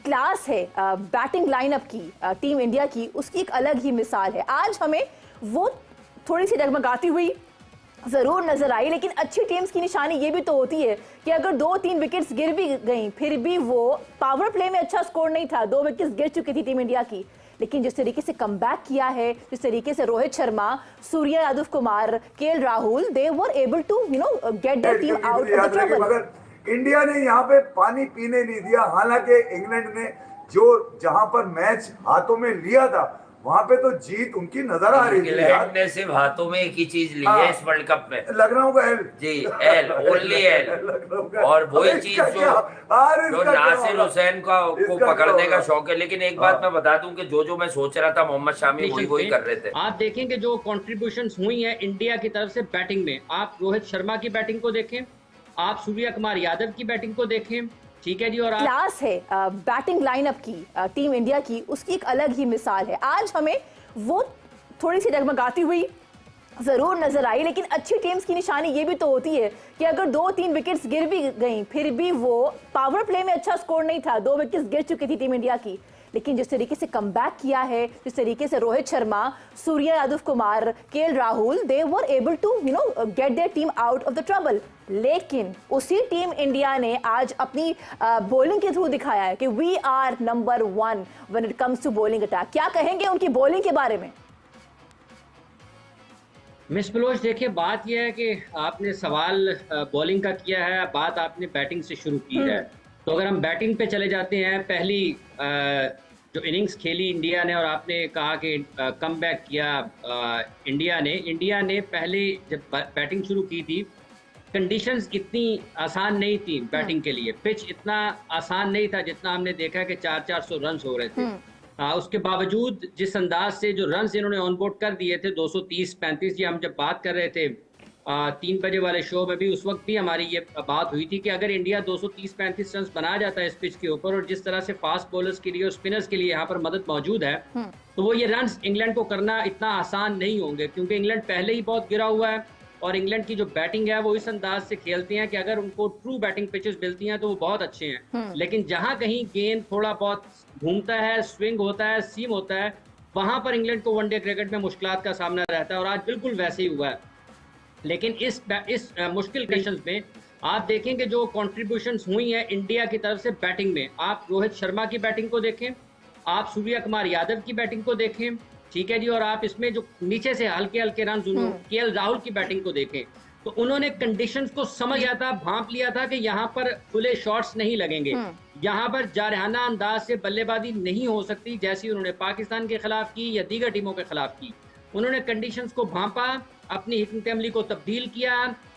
Class है batting lineup की team India की, उसकी एक अलग ही मिसाल है। आज हमें वो थोड़ी सी डगमगाती हुई जरूर नजर आई, लेकिन अच्छी टीम्स की निशानी ये भी तो होती है कि अगर 2-3 विकेट्स गिर भी गई फिर भी वो पावर प्ले में अच्छा स्कोर नहीं था, 2 विकेट्स गिर चुकी थी टीम इंडिया की, लेकिन जिस तरीके से कमबैक किया है, जिस तरीके से Rohit Sharma, Surya Yadav Kumar, KL Rahul, they were able to get the team out of the trouble. India ने यहाँ पे पानी पीने नहीं दिया। हालांकि इंग्लैंड ने जो जहां पर मैच हाथों में लिया था वहां पे तो जीत उनकी नजर आ रही थी। इंग्लैंड ने सिर्फ हाथों में एक ही चीज ली है इस वर्ल्ड कप में, लखनऊ का L G, L, only L. और वही चीज जो नासिर हुसैन को पकड़ने का शौक है। लेकिन एक बात मैं बता दूं कि जो मैं सोच रहा था मोहम्मद शामी वही कर रहे थे। आप देखेंगे जो कंट्रीब्यूशंस हुई है इंडिया की तरफ से बैटिंग में, आप रोहित शर्मा की बैटिंग को देखें, आप सूर्य कुमार यादव की बैटिंग को देखें, ठीक है जी। और क्लास है बैटिंग लाइनअप की टीम इंडिया की, उसकी एक अलग ही मिसाल है। आज हमें वो थोड़ी सी डगमगाती हुई जरूर नजर आई, लेकिन अच्छी टीम्स की निशानी ये भी तो होती है कि अगर 2-3 विकेट्स गिर भी गई फिर भी वो पावर प्ले में अच्छा स्कोर नहीं था, 2 विकेट्स गिर चुकी थी टीम इंडिया की, लेकिन जिस तरीके से कमबैक किया है, जिस तरीके से Rohit Sharma, Surya Yadav Kumar, KL Rahul, they were able to get their team out of the trouble. लेकिन उसी टीम इंडिया ने आज अपनी बॉलिंग के थ्रू दिखाया है कि we are number 1 when it comes to bowling attack. क्या कहेंगे उनकी बॉलिंग के बारे में? मिस बलोच, देखिए बात यह है कि आपने सवाल बॉलिंग का किया है, बात आपने बैटिंग से शुरू की है। तो अगर हम बैटिंग पे चले जाते हैं, पहली जो इनिंग्स खेली इंडिया ने, और आपने कहा कि कमबैक किया इंडिया ने पहले जब बैटिंग शुरू की थी, कंडीशंस इतनी आसान नहीं थी बैटिंग के लिए, पिच इतना आसान नहीं था जितना हमने देखा कि 400 रन हो रहे थे। उसके बावजूद जिस अंदाज से जो रन इन्होंने ऑनबोर्ड कर दिए थे 230-35, ये हम जब बात कर रहे थे 3 बजे वाले शो में भी, उस वक्त भी हमारी ये बात हुई थी कि अगर इंडिया 230-35 रन बना जाता है इस पिच के ऊपर, और जिस तरह से फास्ट बॉलर्स के लिए और स्पिनर्स के लिए यहाँ पर मदद मौजूद है, तो वो ये रन इंग्लैंड को करना इतना आसान नहीं होंगे, क्योंकि इंग्लैंड पहले ही बहुत गिरा हुआ है और इंग्लैंड की जो बैटिंग है वो इस अंदाज से खेलते हैं कि अगर उनको ट्रू बैटिंग पिचेस मिलती हैं तो वो बहुत अच्छे हैं। लेकिन जहां कहीं गेंद थोड़ा बहुत घूमता है, स्विंग होता है, सीम होता है, वहां पर इंग्लैंड को वनडे क्रिकेट में मुश्किलात का सामना रहता है, और आज बिल्कुल वैसे ही हुआ है। लेकिन इस मुश्किल कंडीशंस में आप देखेंगे जो कंट्रीब्यूशंस हुई हैं इंडिया की तरफ से बैटिंग में, आप रोहित शर्मा की बैटिंग को देखें, आप सूर्य कुमार यादव की बैटिंग को देखें, ठीक है जी। और आप इसमें जो नीचे से हल्के हल्के रन केएल राहुल की बैटिंग को देखें, तो उन्होंने कंडीशंस को समझ लिया था, भांप लिया था कि यहाँ पर खुले शॉट्स नहीं लगेंगे, यहाँ पर जारहाना अंदाज से बल्लेबाजी नहीं हो सकती जैसी उन्होंने पाकिस्तान के खिलाफ की या दीगर टीमों के खिलाफ की। उन्होंने कंडीशंस को भांपा, अपनी हिकमत अमली को तब्दील किया,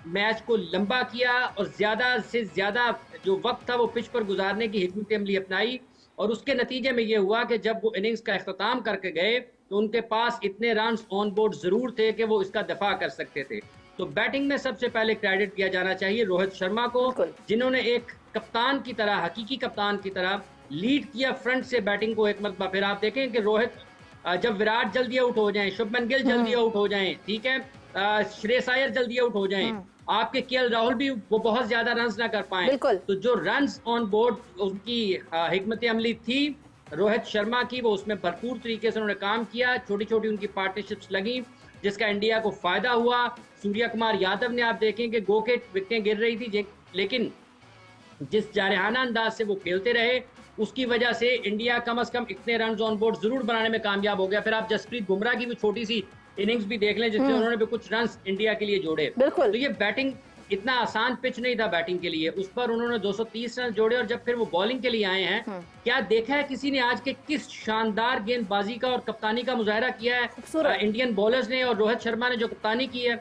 मैच को लंबा किया, और ज्यादा से ज्यादा जो वक्त था वो पिच पर गुजारने की हिकमत अमली अपनाई, और उसके नतीजे में ये हुआ कि जब वो इनिंग्स का अख्ताम करके गए तो उनके पास इतने रन ऑन बोर्ड जरूर थे कि वो इसका दफा कर सकते थे। तो बैटिंग में सबसे पहले क्रेडिट दिया जाना चाहिए रोहित शर्मा को, जिन्होंने एक कप्तान की तरह, हकीकी कप्तान की तरह लीड किया फ्रंट से बैटिंग को एक मरतबा। फिर आप देखें कि रोहित, जब विराट जल्दी आउट हो जाएं, शुभमन गिल जल्दी आउट हो जाएं, ठीक है, श्रेयस अय्यर जल्दी आउट हो जाएं, आपके केएल राहुल भी वो बहुत ज्यादा रन्स ना कर पाए, तो जो रन्स ऑन बोर्ड उनकी हिकमत अमली थी रोहित शर्मा की, वो उसमें भरपूर तरीके से उन्होंने काम किया। छोटी छोटी उनकी पार्टनरशिप्स लगी जिसका इंडिया को फायदा हुआ। सूर्य कुमार यादव ने, आप देखें कि गो के विकेटें गिर रही थी, लेकिन जिस जारहाना अंदाज से वो खेलते रहे उसकी वजह से इंडिया कम से कम इतने रन ऑन बोर्ड जरूर बनाने में कामयाब हो गया। फिर आप जसप्रीत बुमराह की भी छोटी सी इनिंग्स भी देख लें जिससे उन्होंने भी कुछ रन इंडिया के लिए जोड़े। तो ये बैटिंग इतना आसान पिच नहीं था बैटिंग के लिए, उस पर उन्होंने 230 रन जोड़े, और जब फिर वो बॉलिंग के लिए आए हैं, क्या देखा है किसी ने आज के किस शानदार गेंदबाजी का और कप्तानी का मुजाहरा किया है इंडियन बॉलर्स ने, और रोहित शर्मा ने जो कप्तानी की है।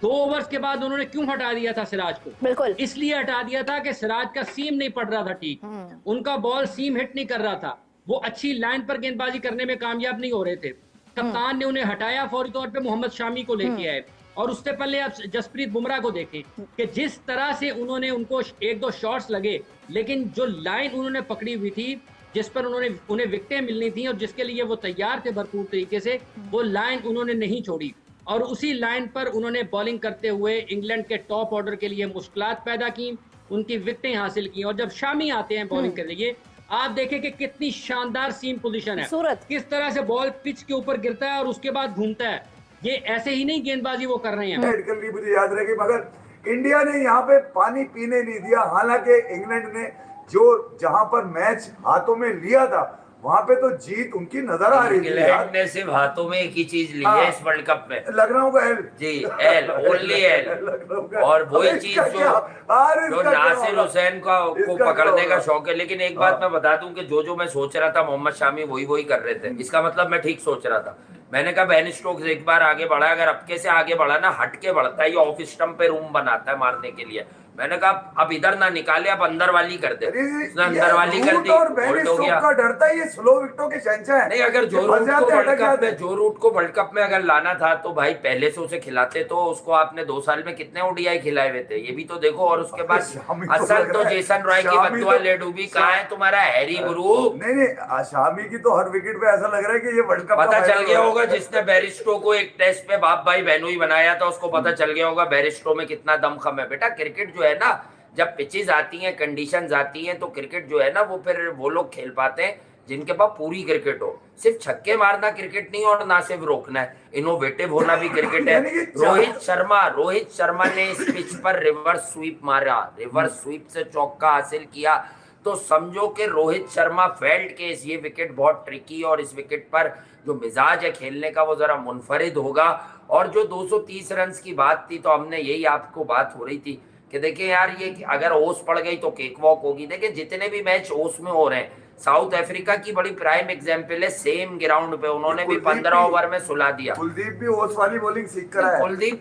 2 ओवर्स के बाद उन्होंने क्यों हटा दिया था सिराज को? बिल्कुल इसलिए हटा दिया था कि सिराज का सीम नहीं पड़ रहा था ठीक, उनका बॉल सीम हिट नहीं कर रहा था, वो अच्छी लाइन पर गेंदबाजी करने में कामयाब नहीं हो रहे थे। कप्तान ने उन्हें हटाया, फौरी तौर पे मोहम्मद शामी को लेके आए, और उससे पहले आप जसप्रीत बुमराह को देखें कि जिस तरह से उन्होंने, उनको 1-2 शॉट्स लगे, लेकिन जो लाइन उन्होंने पकड़ी हुई थी, जिस पर उन्हें विकेटें मिलनी थी और जिसके लिए वो तैयार थे भरपूर तरीके से, वो लाइन उन्होंने नहीं छोड़ी, और उसी लाइन पर उन्होंने बॉलिंग करते हुए इंग्लैंड के टॉप ऑर्डर के लिए मुश्किलात पैदा की, उनकी विकेटें हासिल की। और जब शामी आते हैं बॉलिंग के लिए आप देखें कि कितनी शानदार सीम पोजीशन है, सूरत। किस तरह से बॉल पिच के ऊपर गिरता है और उसके बाद घूमता है। ये ऐसे ही नहीं गेंदबाजी वो कर रहे हैं। हेड कर ली, मुझे याद रहेगी, मगर इंडिया ने यहाँ पे पानी पीने नहीं दिया। हालांकि इंग्लैंड ने जो जहां पर मैच हाथों में लिया था वहां पे तो जीत उनकी नजर आ रही थी इंग्लैंड यार। ने सिर्फ हाथों में एक ही चीज ली हाँ। है इस वर्ल्ड कप में, लखनऊ का एल। जी, एल, ओनली एल। लखनऊ का। और वही अबे चीज इसका जो क्या? अरे जो इसका क्या नासिर होगा? हुसैन को इसका पकड़ने क्या का होगा? शौक है। लेकिन एक बात हाँ। मैं बता दूं कि जो मैं सोच रहा था मोहम्मद शामी वही कर रहे थे। इसका मतलब मैं ठीक सोच रहा था। मैंने कहा बेन स्टोक्स एक बार आगे बढ़ा, अगर अबके से आगे बढ़ा ना, हट के बढ़ता है, ये ऑफ स्टंप पे रूम बनाता है मारने के लिए। मैंने कहा अब इधर ना निकाले, अब अंदर वाली कर दे। उसने अंदर वाली कर दी, और बेन बोल्ड हो गया। स्टोक्स का डरता है, ये स्लो विकेटों के शहंशाह है। नहीं, अगर जो फंस रूट जाते को हैं, वर्ल्ड अटक कप जाते में हैं। जो रूट को वर्ल्ड कप में अगर लाना था तो भाई पहले से उसे खिलाते। तो उसको आपने 2 साल में कितने ओडीआई खिलाए हुए थे, ये भी तो देखो। और उसके बाद शामी तो असल लग तो रहा है, जेसन रॉय की शामी बदुआ तो- ले डूबी। कहाँ है तुम्हारा हैरी गुरु? नहीं, शामी की तो हर विकेट पे ऐसा लग रहा है कि ये वर्ल्ड कप पता का चल फाइनल गया हो होगा जिसने बैरिस्टो को एक टेस्ट पे बाप भाई बहनोई बनाया था, उसको पता चल गया होगा बैरिस्टो में कितना दमखम है। बेटा क्रिकेट जो है ना, जब पिचेस आती हैं, कंडीशंस आती हैं, तो क्रिकेट जो है ना वो फिर वो लोग खेल पाते हैं जिनके पास पूरी क्रिकेट हो। सिर्फ छक्के मारना क्रिकेट नहीं और ना सिर्फ रोकना है, इनोवेटिव होना भी क्रिकेट है। यानी कि रोहित शर्मा ने इस पिच पर रिवर्स स्वीप मारा, रिवर्स स्वीप से चौका हासिल किया। तो समझो कि रोहित शर्मा फेल्ट केस, ये विकेट बहुत ट्रिकी, और इस विकेट पर जो मिजाज है खेलने का वो जरा मुनफरिद होगा। और जो 230 रन की बात थी, तो हमने यही आपको बात हो रही थी कि देखिए यार, ये अगर ओस पड़ गई तो केक वॉक होगी। देखिए जितने भी मैच ओस में हो रहे हैं, साउथ अफ्रीका की बड़ी प्राइम एग्जांपल है, सेम ग्राउंड पे उन्होंने भी 15 ओवर में सुला दिया। कुलदीप भी ओस वाली बॉलिंग सीख कर आया।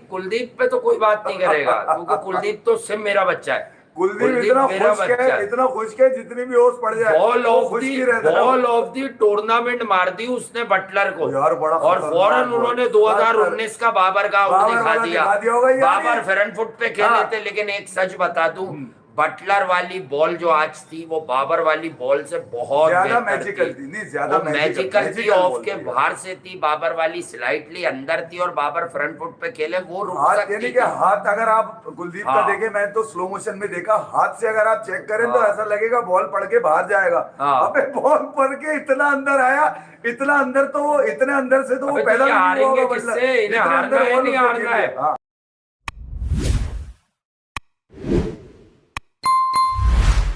कुलदीप पे तो कोई बात नहीं करेगा, क्योंकि कुलदीप तो सिर्फ मेरा बच्चा है। कुलदीप इतना खुश है जितनी भी ओस पड़ जाए ball ball of the tournament मार दी उसने बटलर को यार, बड़ा और फौरन उन्होंने 2019 का बाबर का आउट दिखा दिया। बाबर फ्रंट फुट पे खेले थे, लेकिन एक सच बता दूं, बटलर वाली बॉल जो आज थी वो बाबर वाली बॉल से बहुत ज्यादा बेहतर मैजिकल थी। नहीं, ज्यादा मैजिकल थी, ऑफ के बाहर से थी। बाबर वाली स्लाइटली अंदर थी और बाबर फ्रंट फुट पे खेले, वो रुक हाथ, सकती यानी थी। कि हाथ अगर आप कुलदीप का हाँ। देखें, मैं तो स्लो मोशन में देखा, हाथ से अगर आप चेक करें तो हाँ। ऐसा लगेगा बॉल पड़ के बाहर जाएगा। हाँ। अबे बॉल पड़ के इतना अंदर आया, इतना अंदर, तो वो इतने अंदर से तो वो अबे तो पैदा ये भी नहीं हुआ हारेंगे होगा, किससे? मतलब इन्हें इतने हारना अंदर है, बॉल नहीं उसने हारना खेली है। हाँ।